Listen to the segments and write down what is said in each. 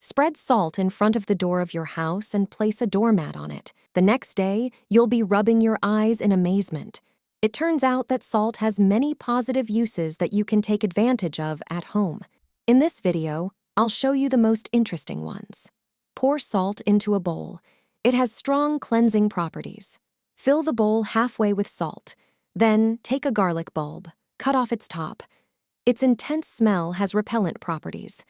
Spread salt in front of the door of your house and place a doormat on it. The next day, you'll be rubbing your eyes in amazement. It turns out that salt has many positive uses that you can take advantage of at home. In this video, I'll show you the most interesting ones. Pour salt into a bowl. It has strong cleansing properties. Fill the bowl halfway with salt. Then take a garlic bulb, cut off its top. Its intense smell has repellent properties.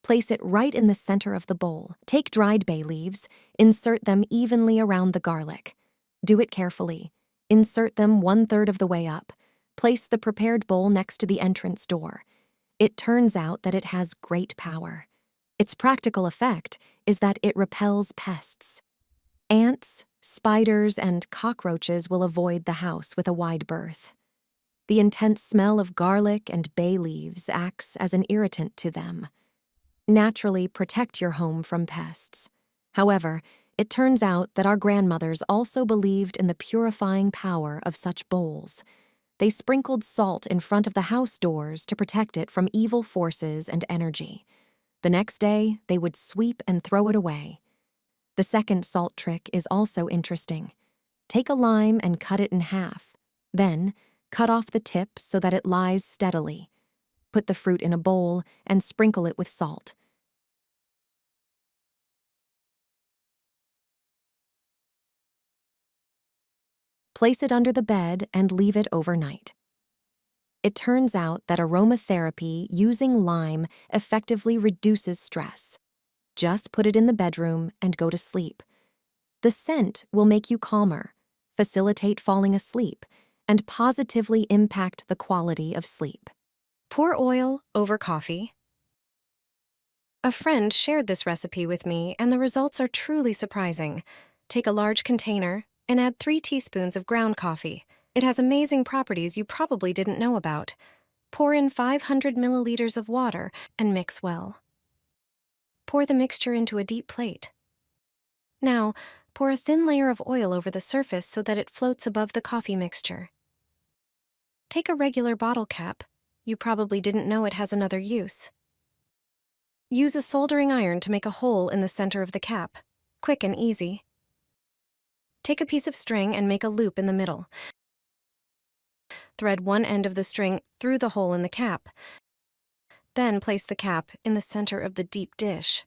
Place it right in the center of the bowl. Take dried bay leaves, insert them evenly around the garlic. Do it carefully. Insert them 1/3 of the way up. Place the prepared bowl next to the entrance door. It turns out that it has great power. Its practical effect is that it repels pests. Ants, spiders, and cockroaches will avoid the house with a wide berth. The intense smell of garlic and bay leaves acts as an irritant to them. Naturally protect your home from pests. However, it turns out that our grandmothers also believed in the purifying power of such bowls. They sprinkled salt in front of the house doors to protect it from evil forces and energy. The next day, they would sweep and throw it away. The second salt trick is also interesting. Take a lime and cut it in half. Then, cut off the tip so that it lies steadily. Put the fruit in a bowl and sprinkle it with salt. Place it under the bed and leave it overnight. It turns out that aromatherapy using lime effectively reduces stress. Just put it in the bedroom and go to sleep. The scent will make you calmer, facilitate falling asleep, and positively impact the quality of sleep. Pour oil over coffee. A friend shared this recipe with me, and the results are truly surprising. Take a large container and add 3 teaspoons of ground coffee. It has amazing properties you probably didn't know about. Pour in 500 milliliters of water and mix well. Pour the mixture into a deep plate. Now, pour a thin layer of oil over the surface so that it floats above the coffee mixture. Take a regular bottle cap. You probably didn't know it has another use. Use a soldering iron to make a hole in the center of the cap. Quick and easy. Take a piece of string and make a loop in the middle. Thread one end of the string through the hole in the cap. Then place the cap in the center of the deep dish.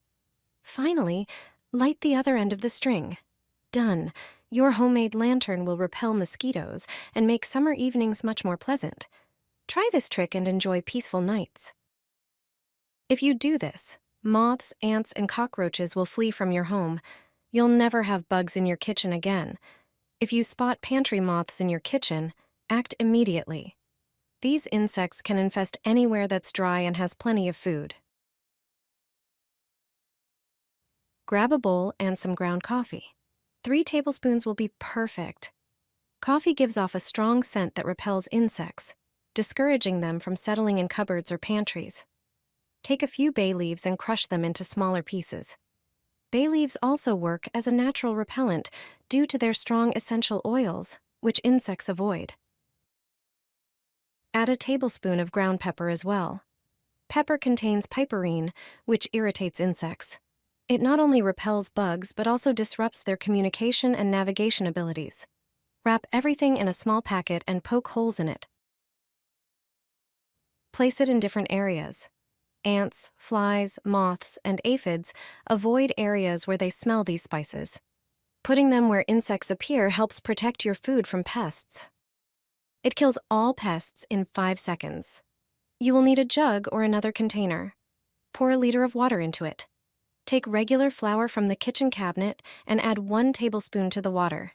Finally, light the other end of the string. Done. Your homemade lantern will repel mosquitoes and make summer evenings much more pleasant. Try this trick and enjoy peaceful nights. If you do this, moths, ants, and cockroaches will flee from your home. You'll never have bugs in your kitchen again. If you spot pantry moths in your kitchen, act immediately. These insects can infest anywhere that's dry and has plenty of food. Grab a bowl and some ground coffee. 3 tablespoons will be perfect. Coffee gives off a strong scent that repels insects, discouraging them from settling in cupboards or pantries. Take a few bay leaves and crush them into smaller pieces. Bay leaves also work as a natural repellent due to their strong essential oils, which insects avoid. Add a tablespoon of ground pepper as well. Pepper contains piperine, which irritates insects. It not only repels bugs but also disrupts their communication and navigation abilities. Wrap everything in a small packet and poke holes in it. Place it in different areas. Ants, flies, moths, and aphids avoid areas where they smell these spices. Putting them where insects appear helps protect your food from pests. It kills all pests in 5 seconds. You will need a jug or another container. Pour a liter of water into it. Take regular flour from the kitchen cabinet and add 1 tablespoon to the water.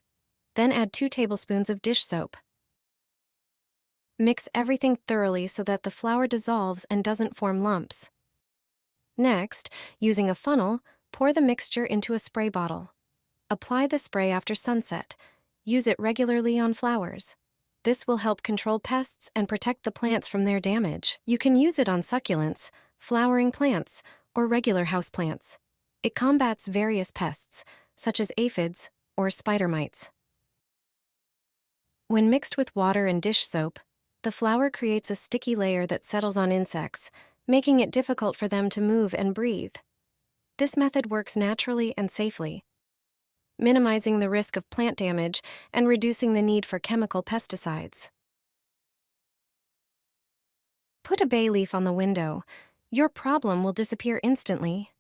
Then add 2 tablespoons of dish soap. Mix everything thoroughly so that the flour dissolves and doesn't form lumps. Next, using a funnel, pour the mixture into a spray bottle. Apply the spray after sunset. Use it regularly on flowers. This will help control pests and protect the plants from their damage. You can use it on succulents, flowering plants, or regular houseplants. It combats various pests, such as aphids or spider mites. When mixed with water and dish soap, the flour creates a sticky layer that settles on insects, making it difficult for them to move and breathe. This method works naturally and safely, minimizing the risk of plant damage and reducing the need for chemical pesticides. Put a bay leaf on the window. Your problem will disappear instantly.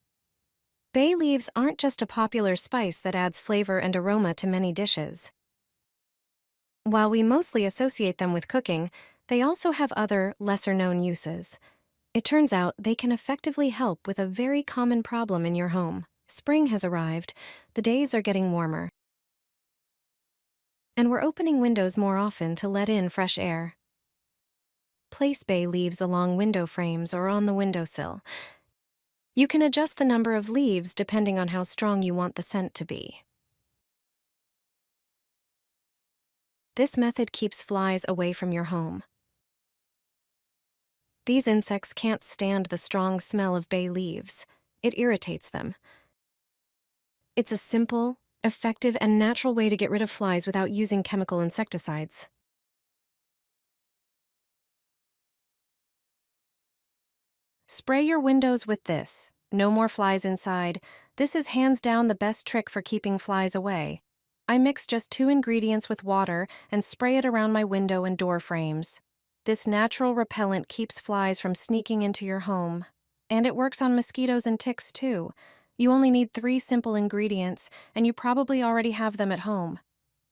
Bay leaves aren't just a popular spice that adds flavor and aroma to many dishes. While we mostly associate them with cooking, they also have other, lesser-known uses. It turns out they can effectively help with a very common problem in your home. Spring has arrived, the days are getting warmer, and we're opening windows more often to let in fresh air. Place bay leaves along window frames or on the windowsill. You can adjust the number of leaves depending on how strong you want the scent to be. This method keeps flies away from your home. These insects can't stand the strong smell of bay leaves. It irritates them. It's a simple, effective, and natural way to get rid of flies without using chemical insecticides. Spray your windows with this. No more flies inside. This is hands down the best trick for keeping flies away. I mix just 2 ingredients with water and spray it around my window and door frames. This natural repellent keeps flies from sneaking into your home. And it works on mosquitoes and ticks too. You only need 3 simple ingredients, and you probably already have them at home.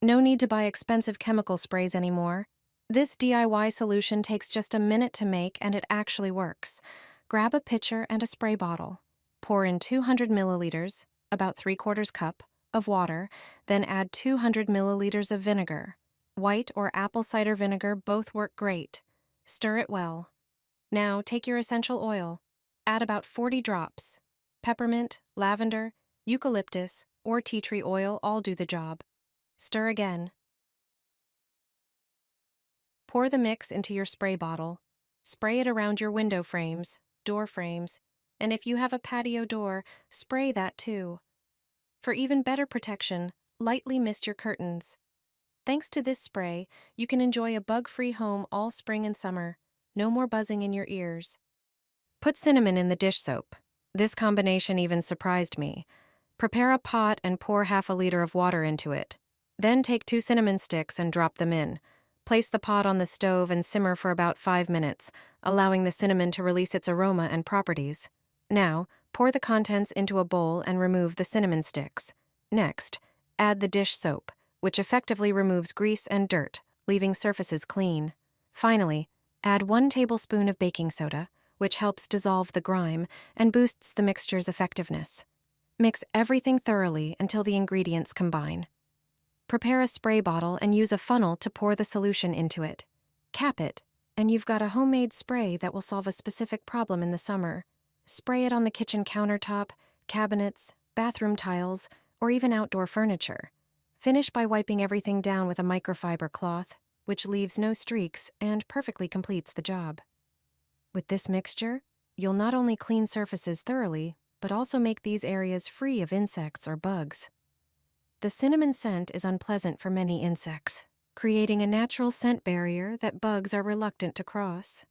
No need to buy expensive chemical sprays anymore. This DIY solution takes just a minute to make, and it actually works. Grab a pitcher and a spray bottle. Pour in 200 milliliters, about 3/4 cup, of water, then add 200 milliliters of vinegar. White or apple cider vinegar both work great. Stir it well. Now take your essential oil. Add about 40 drops. Peppermint, lavender, eucalyptus, or tea tree oil all do the job. Stir again. Pour the mix into your spray bottle. Spray it around your window frames, door frames, and if you have a patio door, spray that too. For even better protection, lightly mist your curtains. Thanks to this spray, you can enjoy a bug-free home all spring and summer. No more buzzing in your ears. Put cinnamon in the dish soap. This combination even surprised me. Prepare a pot and pour half a liter of water into it. Then take 2 cinnamon sticks and drop them in. Place the pot on the stove and simmer for about 5 minutes, allowing the cinnamon to release its aroma and properties. Now, pour the contents into a bowl and remove the cinnamon sticks. Next, add the dish soap, which effectively removes grease and dirt, leaving surfaces clean. Finally, add 1 tablespoon of baking soda, which helps dissolve the grime and boosts the mixture's effectiveness. Mix everything thoroughly until the ingredients combine. Prepare a spray bottle and use a funnel to pour the solution into it. Cap it, and you've got a homemade spray that will solve a specific problem in the summer. Spray it on the kitchen countertop, cabinets, bathroom tiles, or even outdoor furniture. Finish by wiping everything down with a microfiber cloth, which leaves no streaks and perfectly completes the job. With this mixture, you'll not only clean surfaces thoroughly, but also make these areas free of insects or bugs. The cinnamon scent is unpleasant for many insects, creating a natural scent barrier that bugs are reluctant to cross.